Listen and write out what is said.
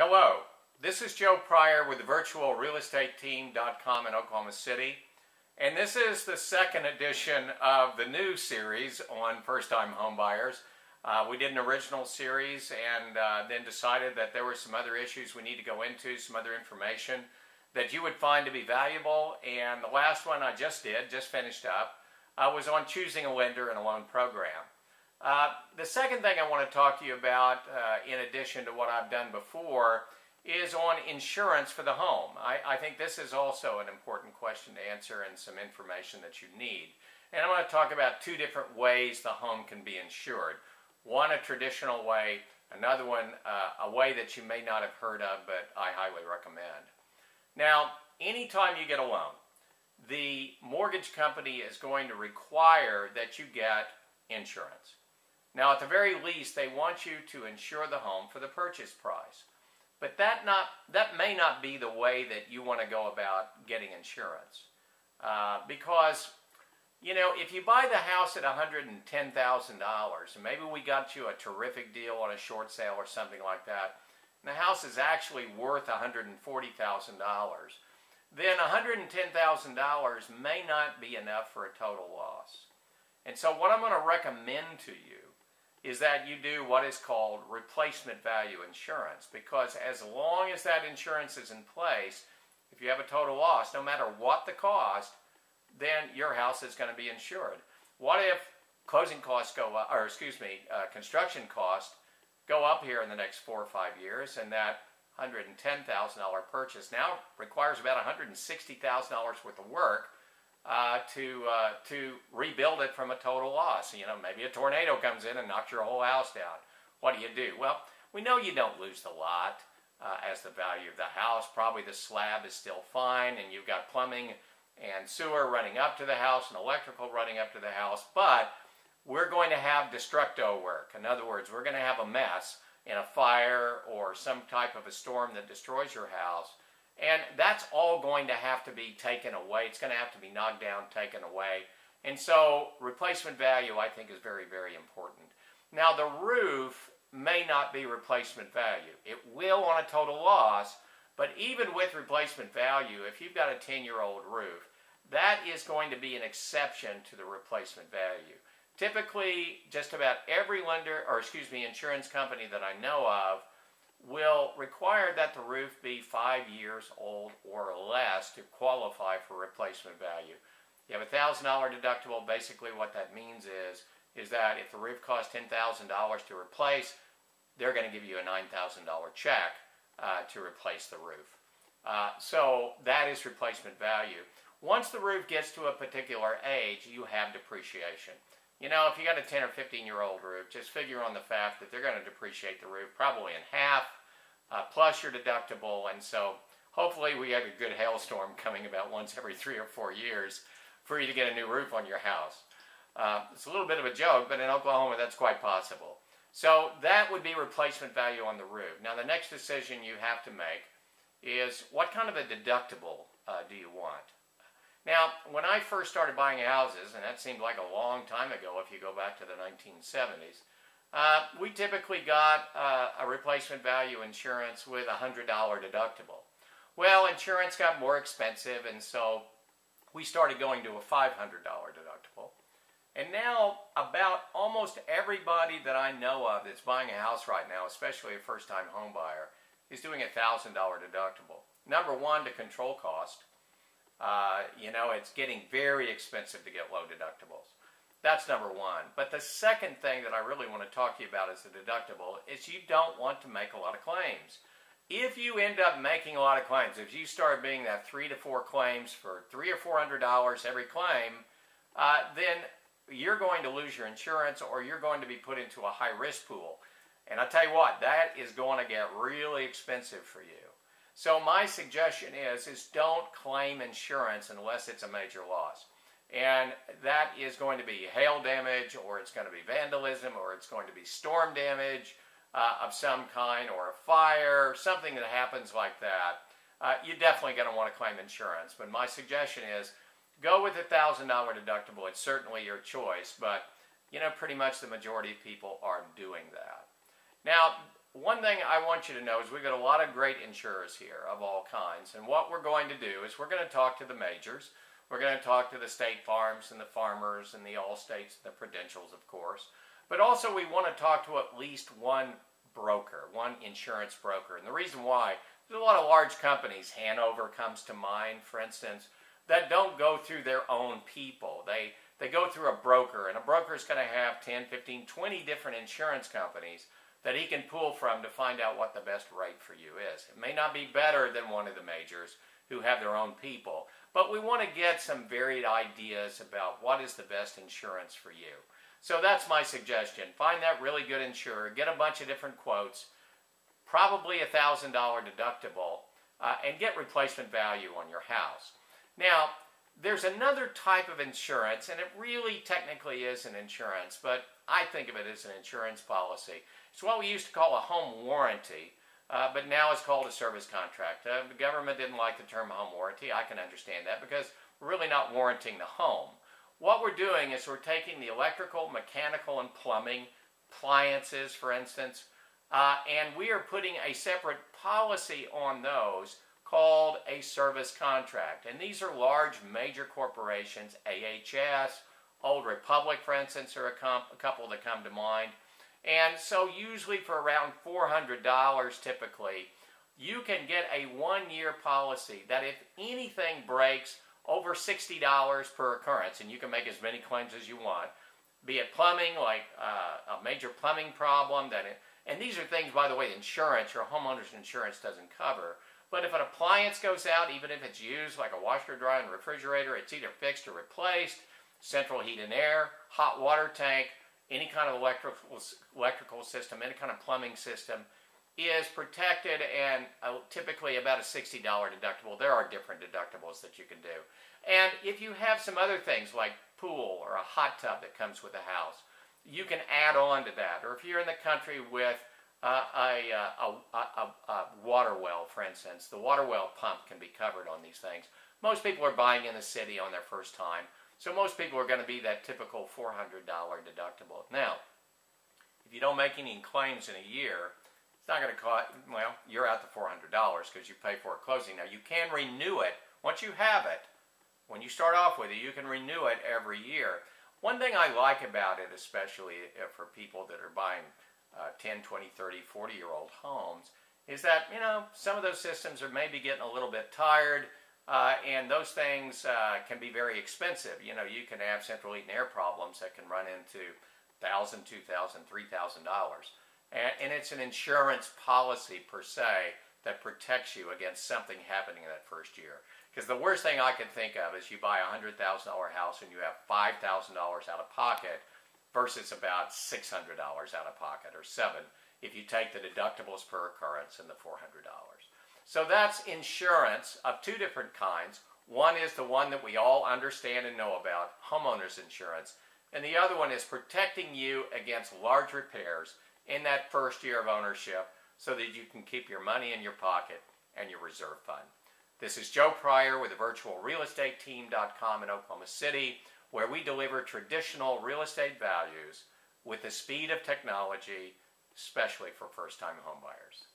Hello, this is Joe Pryor with the virtualrealestateteam.com in Oklahoma City, and this is the second edition of the new series on first-time homebuyers. We did an original series and then decided that there were some other issues we need to go into, some other information that you would find to be valuable, and the last one I just finished up, was on choosing a lender and a loan program. The second thing I want to talk to you about, in addition to what I've done before, is on insurance for the home. I think this is also an important question to answer and some information that you need. And I'm going to talk about two different ways the home can be insured. One, a traditional way, another one, a way that you may not have heard of, but I highly recommend. Now, anytime you get a loan, the mortgage company is going to require that you get insurance. Now, at the very least, they want you to insure the home for the purchase price. But that may not be the way that you want to go about getting insurance. Because, you know, if you buy the house at $110,000, and maybe we got you a terrific deal on a short sale or something like that, and the house is actually worth $140,000, then $110,000 may not be enough for a total loss. And so what I'm going to recommend to you is that you do what is called replacement value insurance, because as long as that insurance is in place, if you have a total loss, no matter what the cost, then your house is going to be insured. What if closing costs go up, or construction costs go up here in the next 4 or 5 years, and that $110,000 purchase now requires about $160,000 worth of work to rebuild it from a total loss. You know, maybe a tornado comes in and knocks your whole house down. What do? Well, we know you don't lose the lot as the value of the house. Probably the slab is still fine, and you've got plumbing and sewer running up to the house and electrical running up to the house, but we're going to have destructo work. In other words, we're going to have a mess in a fire or some type of a storm that destroys your house. And that's all going to have to be taken away. It's going to have to be knocked down, taken away. And so replacement value, I think, is very, very important. Now, the roof may not be replacement value. It will on a total loss, but even with replacement value, if you've got a 10-year-old roof, that is going to be an exception to the replacement value. Typically, just about every insurance company that I know of will require that the roof be 5 years old or less to qualify for replacement value. You have a $1,000 deductible. Basically what that means is that if the roof costs $10,000 to replace, they're going to give you a $9,000 check to replace the roof. So that is replacement value. Once the roof gets to a particular age, you have depreciation. You know, if you got a 10 or 15-year-old roof, just figure on the fact that they're going to depreciate the roof probably in half, plus your deductible, and so hopefully we have a good hailstorm coming about once every 3 or 4 years for you to get a new roof on your house. It's a little bit of a joke, but in Oklahoma that's quite possible. So that would be replacement value on the roof. Now the next decision you have to make is what kind of a deductible do you want? Now, when I first started buying houses, and that seemed like a long time ago if you go back to the 1970s, we typically got a replacement value insurance with a $100 deductible. Well, insurance got more expensive, and so we started going to a $500 deductible. And now, about almost everybody that I know of that's buying a house right now, especially a first-time home buyer, is doing a $1,000 deductible. Number one, to control cost. You know, it's getting very expensive to get low deductibles. That's number one. But the second thing that I really want to talk to you about as a deductible is you don't want to make a lot of claims. If you end up making a lot of claims, if you start being that 3 to 4 claims for $300 or $400 every claim, then you're going to lose your insurance or you're going to be put into a high-risk pool. And I tell you what, that is going to get really expensive for you. So my suggestion is don't claim insurance unless it's a major loss. And that is going to be hail damage, or it's going to be vandalism, or it's going to be storm damage of some kind, or a fire, something that happens like that. You're definitely going to want to claim insurance. But my suggestion is go with a $1,000 deductible. It's certainly your choice, but you know, pretty much the majority of people are doing that. Now, one thing I want you to know is we've got a lot of great insurers here of all kinds. And what we're going to do is we're going to talk to the majors. We're going to talk to the State Farms and the Farmers and the Allstates and the Prudentials, of course. But also we want to talk to at least one broker, one insurance broker. And the reason why, there's a lot of large companies, Hanover comes to mind, for instance, that don't go through their own people. They go through a broker, and a broker is going to have 10, 15, 20 different insurance companies that he can pull from to find out what the best rate for you is. It may not be better than one of the majors who have their own people, but we want to get some varied ideas about what is the best insurance for you. So that's my suggestion. Find that really good insurer, get a bunch of different quotes, probably a $1,000 deductible, and get replacement value on your house. Now, there's another type of insurance, and it really technically is an insurance, but I think of it as an insurance policy. It's what we used to call a home warranty, but now it's called a service contract. The government didn't like the term home warranty. I can understand that because we're really not warranting the home. What we're doing is we're taking the electrical, mechanical, and plumbing, appliances, for instance, and we are putting a separate policy on those called a service contract. And these are large major corporations, AHS, Old Republic, for instance, are a couple that come to mind. And so usually for around $400 typically, you can get a one-year policy that if anything breaks over $60 per occurrence, and you can make as many claims as you want, be it plumbing, like a major plumbing problem, and these are things, by the way, insurance, your homeowner's insurance doesn't cover. But if an appliance goes out, even if it's used, like a washer, dryer, and refrigerator, it's either fixed or replaced, central heat and air, hot water tank, any kind of electrical system, any kind of plumbing system is protected, and typically about a $60 deductible. There are different deductibles that you can do. And if you have some other things like pool or a hot tub that comes with the house, you can add on to that. Or if you're in the country with a water well, for instance, the water well pump can be covered on these things. Most people are buying in the city on their first time, so most people are going to be that typical $400 deductible. Now, if you don't make any claims in a year, it's not going to cost, well, you're out the $400 because you pay for it closing. Now, you can renew it. Once you have it, when you start off with it, you can renew it every year. One thing I like about it, especially for people that are buying 10, 20, 30, 40-year-old homes, is that, you know, some of those systems are maybe getting a little bit tired, and those things can be very expensive. You know, you can have central heat and air problems that can run into $1,000, $2,000, $3,000. And it's an insurance policy per se that protects you against something happening in that first year. Because the worst thing I can think of is you buy a $100,000 house and you have $5,000 out of pocket versus about $600 out of pocket, or $700 if you take the deductibles per occurrence and the $400. So that's insurance of two different kinds. One is the one that we all understand and know about, homeowners insurance, and the other one is protecting you against large repairs in that first year of ownership so that you can keep your money in your pocket and your reserve fund. This is Joe Pryor with the virtualrealestateteam.com in Oklahoma City, where we deliver traditional real estate values with the speed of technology, especially for first-time homebuyers.